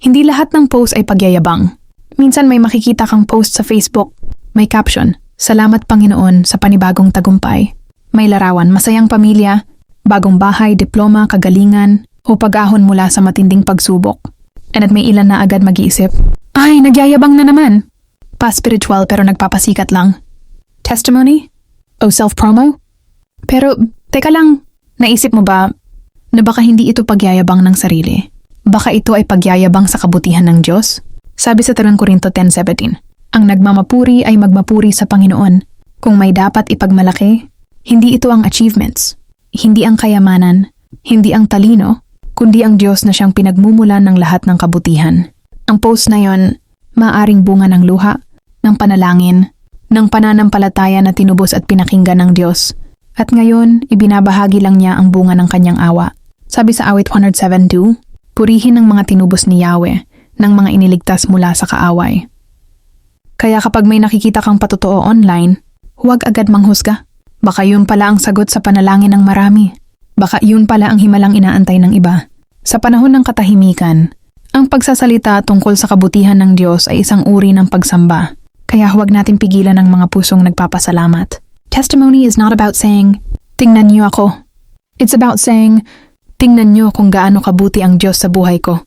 Hindi lahat ng post ay pagyayabang. Minsan may makikita kang post sa Facebook. May caption, "Salamat Panginoon sa panibagong tagumpay." May larawan, masayang pamilya, bagong bahay, diploma, kagalingan, o pag-ahon mula sa matinding pagsubok. And at may ilan na agad mag-iisip, "Ay, nagyayabang na naman." Pa-spiritual pero nagpapasikat lang. Testimony? O self-promo? Pero, teka lang, naisip mo ba na baka hindi ito pagyayabang ng sarili? Baka ito ay pagyayabang sa kabutihan ng Diyos? Sabi sa 1 Corinto 10:17, "Ang nagmamapuri ay magmapuri sa Panginoon. Kung may dapat ipagmalaki, hindi ito ang achievements, hindi ang kayamanan, hindi ang talino, kundi ang Diyos na siyang pinagmumulan ng lahat ng kabutihan." Ang post na yon, maaaring bunga ng luha, ng panalangin, ng pananampalataya na tinubos at pinakinggan ng Diyos. At ngayon, ibinabahagi lang niya ang bunga ng kanyang awa. Sabi sa awit 107:2, "Purihin ng mga tinubos ni Yahweh, ng mga iniligtas mula sa kaaway." Kaya kapag may nakikita kang patotoo online, huwag agad manghusga. Baka yun pala ang sagot sa panalangin ng marami. Baka yun pala ang himalang inaantay ng iba. Sa panahon ng katahimikan, ang pagsasalita tungkol sa kabutihan ng Diyos ay isang uri ng pagsamba. Kaya huwag natin pigilan ang mga pusong nagpapasalamat. Testimony is not about saying, "Tingnan niyo ako." It's about saying, "Tingnan niyo kung gaano kabuti ang Diyos sa buhay ko."